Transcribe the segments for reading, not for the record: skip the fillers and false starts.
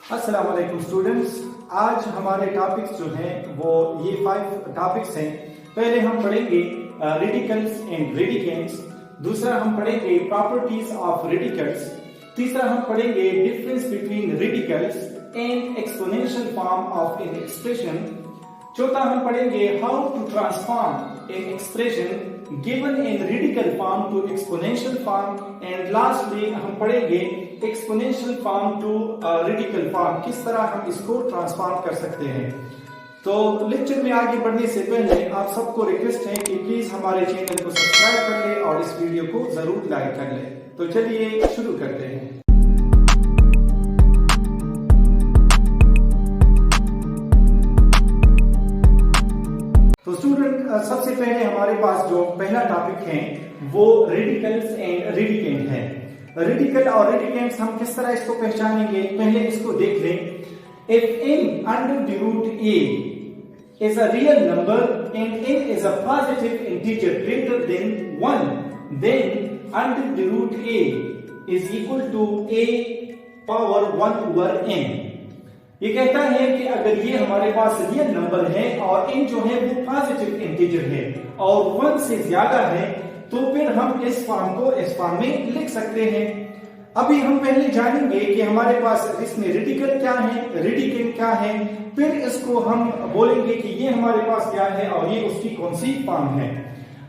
अस्सलाम वालेकुम स्टूडेंट्स। आज हमारे टॉपिक्स जो हैं वो ये 5 टॉपिक्स हैं। पहले हम पढ़ेंगे रेडिकल्स एंड रेडिकेंट्स, दूसरा हम पढ़ेंगे प्रॉपर्टीज ऑफ रेडिकल्स, तीसरा हम पढ़ेंगे difference between radicals and exponential form of an expression, चौथा हम पढ़ेंगे how to transform an expression given in radical form to exponential form, and lastly हम पढ़ेंगे exponential form to radical form, किस तरह हम इसको ट्रांसफॉर्म कर सकते हैं। तो लेक्चर में आगे बढ़ने से पहले आप सबको रिक्वेस्ट है कि प्लीज हमारे चैनल को सब्सक्राइब कर ले और इस वीडियो को जरूर लाइक कर ले। तो चलिए शुरू करते हैं। तो स्टूडेंट सबसे पहले हमारे पास जो पहला टॉपिक है वो रेडिकल्स एंड रेडिकेंट है। रेडिकल और रेडिकेंट्स हम किस तरह इसको पहचानेंगे, पहले इसको देख लें। If n under the root a is a real number and n is a positive integer greater than 1, then under the root a is equal to a power 1 over n। ये कहता है कि अगर ये हमारे पास रियल नंबर है और n जो है वो पॉजिटिव इंटीजर है और 1 से ज्यादा है तो फिर हम इस फॉर्म को इस फॉर्म में लिख सकते हैं। अभी हम पहले जानेंगे कि हमारे पास इसमें रेडिकल क्या है, रेडिकेंट क्या है, फिर इसको हम बोलेंगे कि ये हमारे पास क्या है और ये उसकी कौन सी फॉर्म है।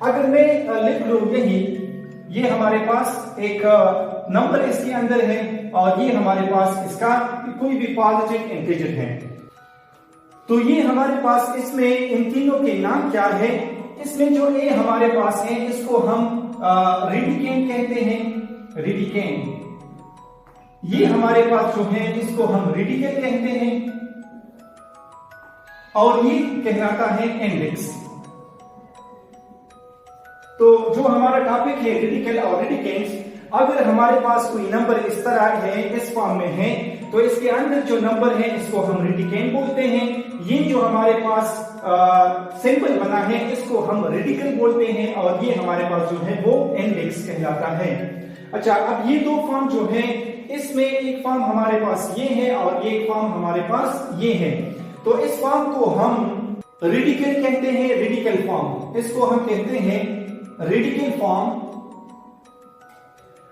अगर मैं लिख लूं यही, ये हमारे पास एक नंबर इसके अंदर है और ये हमारे पास इसका कोई भी पॉजिटिव इंटीजर है, तो ये हमारे पास इसमें इन तीनों के नाम क्या है। इसमें जो ए हमारे पास है इसको हम रेडिकेंट कहते हैं, रेडिकेंट। ये हमारे पास जो है इसको हम रेडिकल कहते हैं और ये कहलाता है इंडेक्स। तो जो हमारा टॉपिक है रेडिकल और रेडिकेंट्स, अगर हमारे पास कोई नंबर इस तरह है, इस फॉर्म में है, तो इसके अंदर जो नंबर है इसको हम रेडिकेंट बोलते हैं। ये जो हमारे पास सिंबल बना है इसको हम रेडिकल बोलते हैं और ये हमारे पास जो है वो इंडेक्स कहलाता है। अच्छा, अब ये दो फॉर्म जो है इसमें एक फॉर्म हमारे पास ये है और ये एक फॉर्म हमारे पास ये है। तो इस फॉर्म को हम रेडिकल कहते हैं, रेडिकल फॉर्म, इसको हम कहते हैं रेडिकल फॉर्म,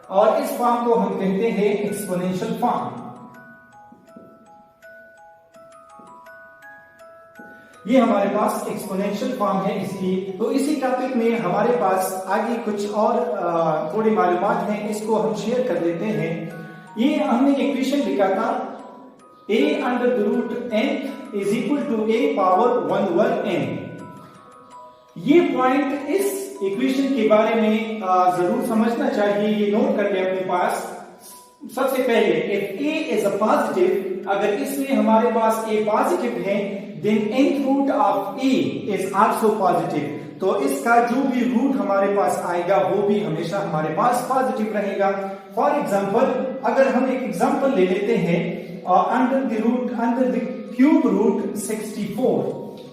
और इस फॉर्म को हम कहते हैं एक्सपोनेंशियल फॉर्म। ये हमारे पास एक्सपोनेंशियल फॉर्म है इसलिए। तो इसी टॉपिक में हमारे पास आगे कुछ और थोड़ी मालूमात हैं, इसको हम शेयर कर देते हैं। ये हमने इक्वेशन लिखा था a under the root n is equal to a power 1 over n। ये पॉइंट इस इक्वेशन के बारे में जरूर समझना चाहिए, ये नोट कर ले अपने पास। सबसे पहले if a is a positive, अगर इसमें हमारे पास a पॉजिटिव है, then nth root of a is also positive, तो इसका जो भी रूट हमारे पास आएगा वो भी हमेशा हमारे पास पॉजिटिव रहेगा। फॉर एग्जांपल, अगर हम एक एग्जांपल ले लेते हैं अंडर द क्यूब रूट 64,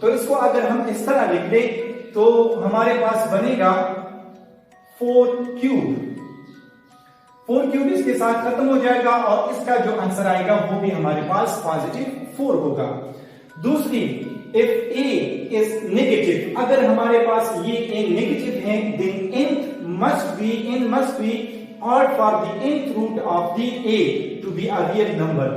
तो इसको अगर हम इस तरह लिख दें तो हमारे पास बनेगा 4 क्यूब इसके साथ खत्म हो जाएगा और इसका जो आंसर आएगा वो भी हमारे पास पॉजिटिव 4 होगा। दूसरी, इफ a इज नेगेटिव, अगर हमारे पास ये a नेगेटिव है, then n must be odd for the nth root of the a to be a real number।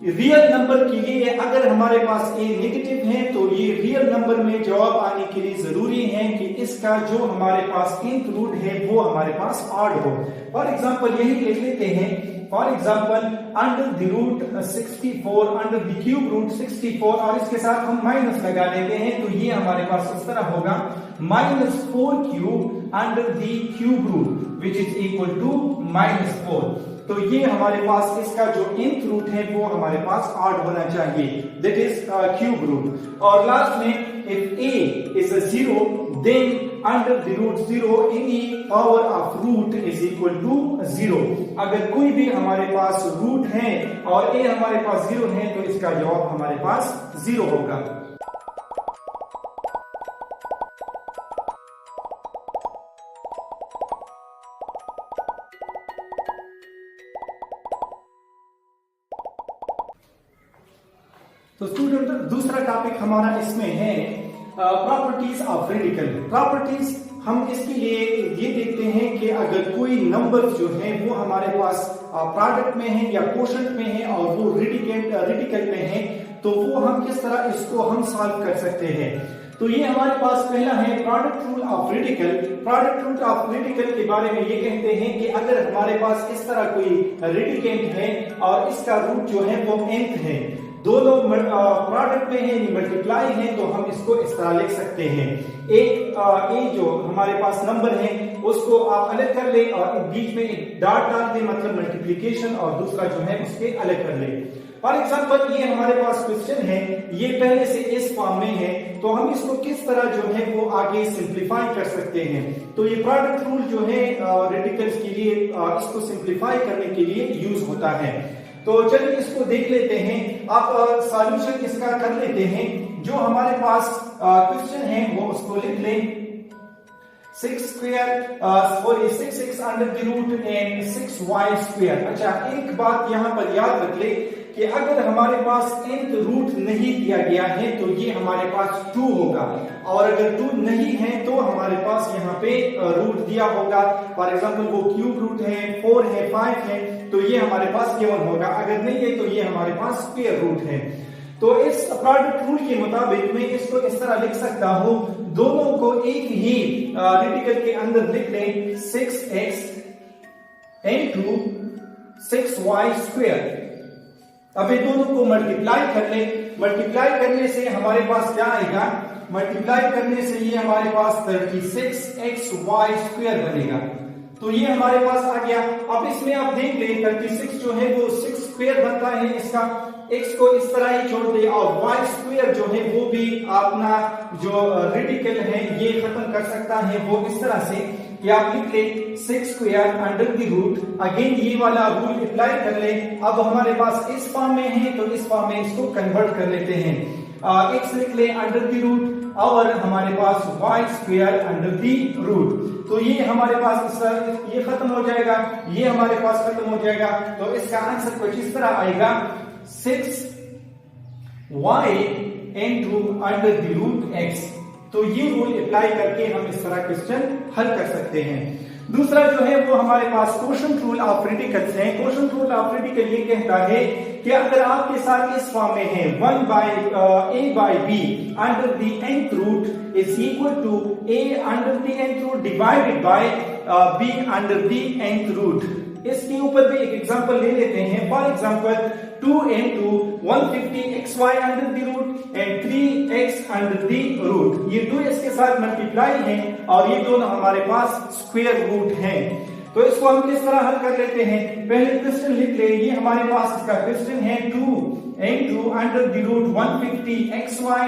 Real number के लिए अगर हमारे पास a नेगेटिव है तो ये रियल नंबर में जवाब आने के लिए जरूरी है कि इसका जो हमारे पास nth रूट है वो हमारे पास ऑड हो। फॉर एग्जांपल यही लिख लेते हैं, for example under the root 64, under the cube root 64, और इसके साथ हम माइनस लगा लेते हैं, तो ये हमारे पास इस तरह होगा -4 cube under the cube root which is equal to -4। तो ये हमारे पास इसका जो nth रूट है वो हमारे पास ऑड होना चाहिए, दैट इज क्यूब रूट। और लास्ट में if a is a 0, then under the root 0 any power of root is equal to 0। अगर कोई भी हमारे पास रूट है और a हमारे पास 0 है तो इसका जवाब हमारे पास 0 होगा। तो स्टूडेंट दूसरा टॉपिक हमारा इसमें है प्रॉपर्टीज ऑफ रेडिकल। प्रॉपर्टीज हम इसके लिए ये देखते हैं कि अगर कोई नंबर जो है वो हमारे पास प्रोडक्ट में है या कोशेंट में है और वो रेडिकल में है, तो वो हम किस तरह इसको हम सॉल्व कर सकते हैं। तो ये हमारे पास पहला है product rule of radical. Product rule of radical के बारे में ये कहते हैं कि अगर हमारे पास इस तरह कोई रेडिकेंट है और इसका रूट जो है वो nth है, दोनों प्रोडक्ट में है, मल्टीप्लाई है, तो हम इसको इस तरह लिख सकते हैं। एक ए जो हमारे पास नंबर है उसको आप अलग कर ले और बीच में एक डॉट डाल दे, मतलब मल्टीप्लिकेशन, और दूसरा जो है उसके अलग कर ले। फॉर एग्जाम्पल ये हमारे पास क्वेश्चन है, ये पहले से इस फॉर्म में है, तो हम इसको किस तरह जो है वो आगे सिंप्लीफाई कर सकते हैं। तो ये प्रोडक्ट रूल जो है रेडिकल्स के लिए इसको सिंप्लीफाई करने के लिए यूज होता है। तो चलिए इसको देख लेते हैं। आप सॉल्यूशन इसका कर लेते हैं। जो हमारे पास क्वेश्चन है वो उसको लिख लें। 6x under the root and 6y²। अच्छा, एक बात यहाँ पर याद रख ले कि अगर हमारे पास nth रूट नहीं दिया गया है तो ये हमारे पास 2 होगा, और अगर 2 नहीं है तो हमारे पास यहाँ पे रूट दिया होगा। फॉर एग्जांपल वो क्यूब रूट है, 4 है, 5 है, तो ये हमारे पास केवल होगा। अगर नहीं है तो ये हमारे पास स्क्वायर रूट है। तो इस प्रोडक्ट रूल के मुताबिक मैं इसको इस तरह लिख सकता हूं, दोनों को एक ही रेडिकल के अंदर लिख लें, 6x into 6y²। अब ये दोनों को मल्टीप्लाई कर ले। मल्टीप्लाई करने से हमारे पास क्या आएगा? मल्टीप्लाई करने से ये हमारे पास 36xy² बनेगा। तो ये हमारे पास आ गया। अब इसमें आप देख ले 36 जो है वो 6² बनता है, इसका x को इस तरह ही छोड़ दे, और y² जो है वो भी अपना जो रेडिकल है ये खत्म कर सकता है वो इस तरह से कि आप लिख ले 6² अंडर द रूट। अगेन ये वाला रूल अप्लाई कर ले। अब हमारे पास इस फॉर्म में है तो इस फॉर्म में इसको कन्वर्ट कर लेते हैं। x लिख ले अंडर द रूट और हमारे पास y² अंडर द रूट। तो ये हमारे पास ये खत्म हो जाएगा, ये हमारे पास खत्म हो जाएगा। तो इसका आंसर कुछ इस तरह आएगा, 6y into under the root x। तो ये रूल अप्लाई करके हम इस तरह क्वेश्चन हल कर सकते हैं। दूसरा जो है वो हमारे पास कोशेंट रूल ऑफ रेडिकल्स है। कोशेंट रूल ऑफ रेडिकल ये कहता है कि अगर आपके साथ इस फॉर्म में है 1/a/b under the nth root is equal to a under the nth root divided by b under the nth root. इसके ऊपर भी एक एग्जांपल ले लेते हैं। For example 2 into 150xy under the root and 3x under the root. ये 2 के साथ मल्टीप्लाई है और ये दोनों हमारे पास स्क्वायर रूट हैं। तो इसको हम किस तरह हल कर लेते हैं? पहले क्वेश्चन लिख ले। ये हमारे पास इसका क्वेश्चन है 2 into under the root 150xy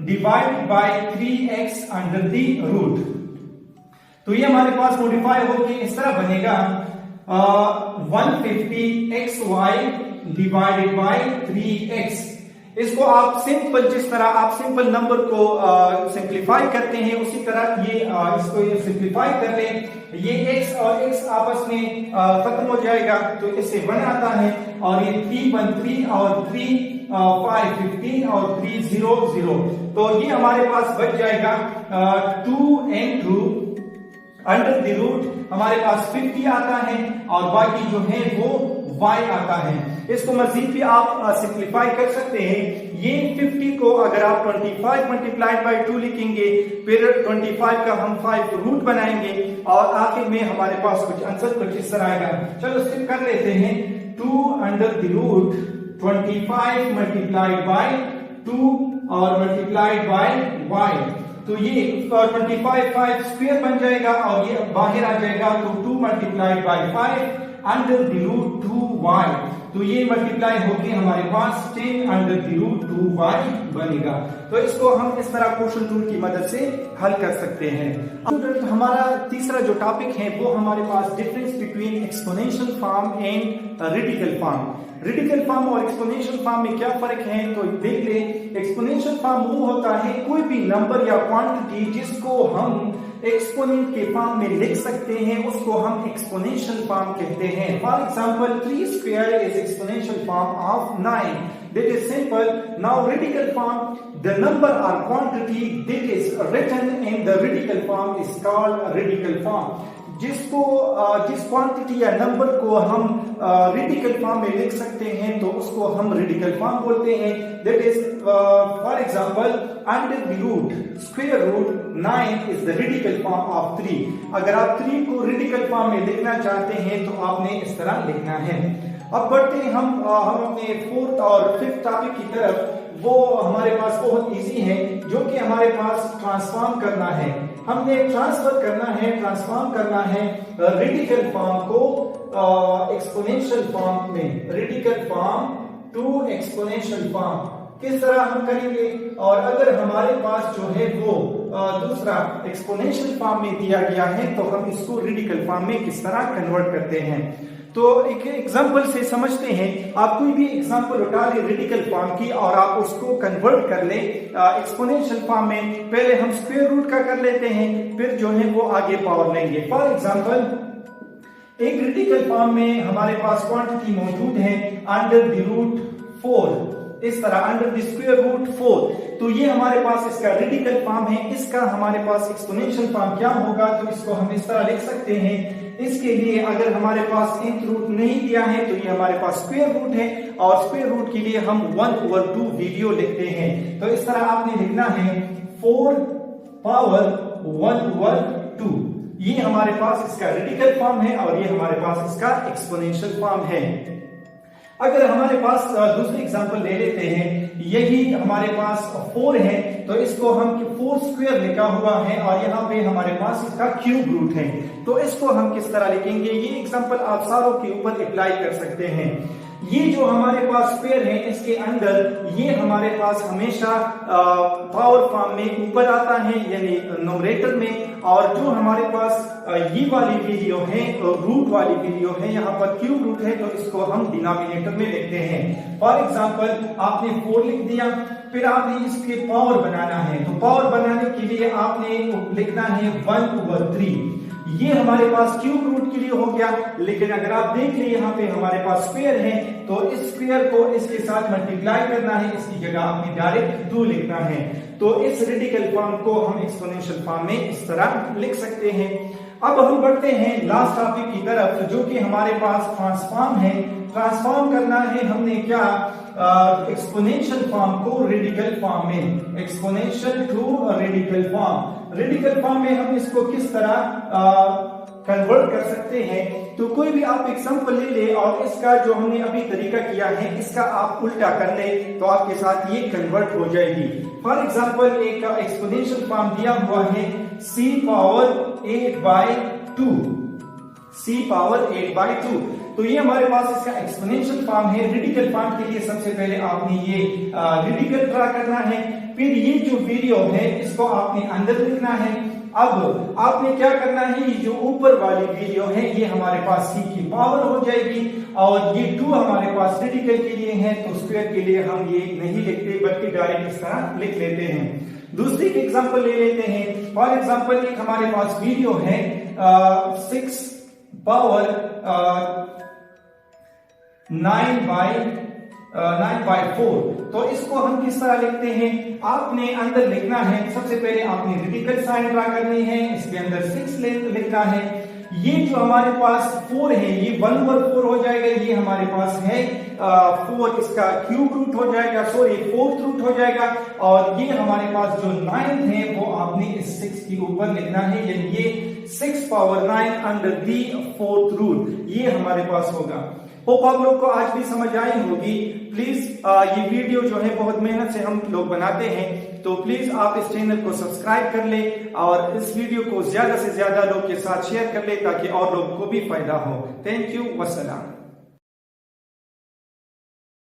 divided by 3x under the root. तो ये हमारे पास मॉडिफाई होकर इस तरह बनेगा 150xy डिवाइडेड बाय 3x। इसको आप सिंपल, जिस तरह आप सिंपल नंबर को सिंप्लीफाई करते हैं उसी तरह ये इसको सिंप्लीफाई कर लें। ये x और x आपस में खत्म हो जाएगा तो इससे 1 आता है, और ये 3 1 3 और 3 5 15 और 3 0 0। तो ये हमारे पास बच जाएगा 2 into अंडर द रूट हमारे पास 50 आता है और बाकी जो है वो y आता है। इसको मजीद भी आप सिंप्लीफाई कर सकते हैं। ये 50 को अगर आप 25 मल्टीप्लाइड बाय 2 लिखेंगे, फिर 25 का हम 5 रूट बनाएंगे और आखिर में हमारे पास कुछ आंसर कुछ इस तरह आएगा। चलो स्किप कर लेते हैं। 2 under the root 25 multiplied by 2 और मल्टीप्लाइड बाय y। तो ये 25 5² बन जाएगा और ये बाहर आ जाएगा, तो 2 multiplied by 5 under the root 2y। तो ये मल्टीप्लाई होके हमारे पास 10 अंडर द रूट 2y बनेगा। तो इसको हम इस तरह क्वेश्चन टूल की मदद से हल कर सकते हैं। अब हमारा तीसरा जो टॉपिक है वो हमारे पास difference between exponential form and radical form. Radical form और एक्सपोनेंशियल फॉर्म में क्या फर्क है तो देख ले। एक्सपोनेंशियल फॉर्म वो होता है कोई भी नंबर या क्वांटिटी जिसको हम एक्सपोनेंट के फॉर्म में लिख सकते हैं उसको हम एक्सपोनेंशियल फॉर्म कहते हैं। For example 3 square is exponential form of 9। That is simple. Now radical form, the number or quantity that is written in the radical form is called radical form. जिस quantity या number को हम radical form में लिख सकते हैं तो उसको हम रेडिकल फॉर्म बोलते हैं। That is for example under the root square root 9 is the radical form of 3। अगर आप 3 को रेडिकल फॉर्म में लिखना चाहते हैं तो आपने इस तरह लिखना है। अब बढ़ते हैं हम अपने 4th और 5th टॉपिक की तरफ। वो हमारे पास बहुत इजी है, जो कि हमारे पास ट्रांसफॉर्म करना है। हमने ट्रांसफॉर्म करना है रेडिकल फॉर्म को एक्सपोनेंशियल फॉर्म में, radical form to exponential form. किस तरह हम करेंगे? और अगर हमारे पास जो है वो दूसरा एक्सपोनेंशियल फॉर्म में दिया गया है तो हम इसको रेडिकल फॉर्म में किस तरह कन्वर्ट करते हैं। तो एक एग्जांपल से समझते हैं। आप कोई भी एग्जांपल उठा ले रेडिकल फॉर्म की और आप उसको कन्वर्ट कर ले एक्सपोनेंशियल फॉर्म में। पहले हम स्क्वायर रूट का कर लेते हैं, फिर जो है वो आगे पावर लेंगे। फॉर एग्जांपल एक रेडिकल फॉर्म में हमारे पास क्वांटिटी मौजूद है अंडर द रूट 4, इस तरह अंडर द स्क्वायर रूट 4। तो ये हमारे पास इसका रेडिकल फॉर्म है। इसका हमारे पास एक्सपोनेंशियल फॉर्म क्या होगा? तो इसको हम इस तरह लिख सकते हैं। इसके लिए अगर हमारे पास nth रूट नहीं दिया है तो ये हमारे पास स्क्वायर रूट है, और स्क्वायर रूट के लिए हम 1/2 वीडियो लिखते हैं। तो इस तरह आपने लिखना है 4 पावर 1/2। ये हमारे पास इसका रेडिकल फॉर्म है और ये हमारे पास इसका एक्सपोनेंशियल फॉर्म है। अगर हमारे पास दूसरी एग्जांपल ले लेते हैं, यही हमारे पास 4 है तो इसको हम 4 स्क्वायर लिखा हुआ है और यहाँ पे हमारे पास इसका क्यूब रूट है। तो इसको हम किस तरह लिखेंगे? ये एग्जांपल आप सारों के ऊपर अप्लाई कर सकते हैं। ये जो हमारे पास स्क्वायर है इसके अंदर ये हमारे पास हमेशा पावर फॉर्म में ऊपर आता है, यानी न्यूमरेटर में, और जो हमारे पास ये वाली वीडियो है रूट वाली वीडियो है, यहाँ पर क्यूब रूट है, तो इसको हम डिनोमिनेटर में लिखते हैं। फॉर एग्जांपल आपने 4 लिख दिया, फिर आपने इसके पावर बनाना है, तो पावर बनाने के लिए आपने लिखना है 1/3। ये हमारे पास क्यूब रूट के लिए हो गया। लेकिन अगर आप देख ले यहाँ पे हमारे पास स्क्वायर है तो इस स्क्वायर को इसके साथ मल्टीप्लाई करना है, इसकी जगह आपने डायरेक्ट 2 लिखना है। तो इस रेडिकल फॉर्म को हम एक्सपोनेंशियल फॉर्म में इस तरह लिख सकते हैं। अब हम बढ़ते हैं लास्ट टॉपिक की तरफ, जो कि हमारे पास ट्रांसफॉर्म है। ट्रांसफॉर्म करना है हमने क्या? एक्सपोनेंशियल फॉर्म को रेडिकल फॉर्म में, exponential to radical form. Radical form में हम इसको किस तरह कन्वर्ट कर सकते हैं? तो कोई भी आप एग्जांपल ले ले और इसका जो हमने अभी तरीका किया है इसका आप उल्टा कर ले तो आपके साथ ये कन्वर्ट हो जाएगी। फॉर एग्जांपल एक एक्सपोनेंशियल फॉर्म दिया हुआ है c पावर 8/2, c पावर 8/2। तो ये हमारे पास इसका एक्सपोनेंशियल फॉर्म है। रेडिकल फॉर्म के लिए सबसे पहले आपने ये रेडिकल ड्रा करना है, फिर ये जो वीडियो है इसको आपने अंदर लिखना है। अब आपने क्या करना है, ये जो ऊपर वाली वीडियो है ये हमारे पास c की पावर हो जाएगी, और ये 2 हमारे पास रेडिकल के लिए है, तो स्क्वायर के लिए हम ये नहीं लिखते बल्कि डायरेक्ट इस तरह लिख लेते हैं। दूसरी एग्जांपल ले लेते हैं। फॉर एग्जांपल एक हमारे पास वीडियो है 6 पावर 9/4। तो इसको हम किस तरह लिखते हैं? आपने अंदर लिखना है, सबसे पहले आपने रेडिकल साइन ड्रा करनी है, इसके अंदर 6 लिखना है। ये जो हमारे पास 4 है ये 1/4 हो जाएगा, ये हमारे पास है 4, इसका क्यूब रूट हो जाएगा, सॉरी 4th रूट हो जाएगा, और ये हमारे पास जो 9 है वो आपने इस 6 के ऊपर लिखना है, यानी ये 6 power 9 under the 4th root, ये हमारे पास होगा। होप आप लोग को आज भी समझ आई होगी। प्लीज ये वीडियो जो है बहुत मेहनत से हम लोग बनाते हैं, तो प्लीज आप इस चैनल को सब्सक्राइब कर ले और इस वीडियो को ज्यादा से ज्यादा लोग के साथ शेयर कर ले ताकि और लोगों को भी फायदा हो। Thank you, वस्सलाम।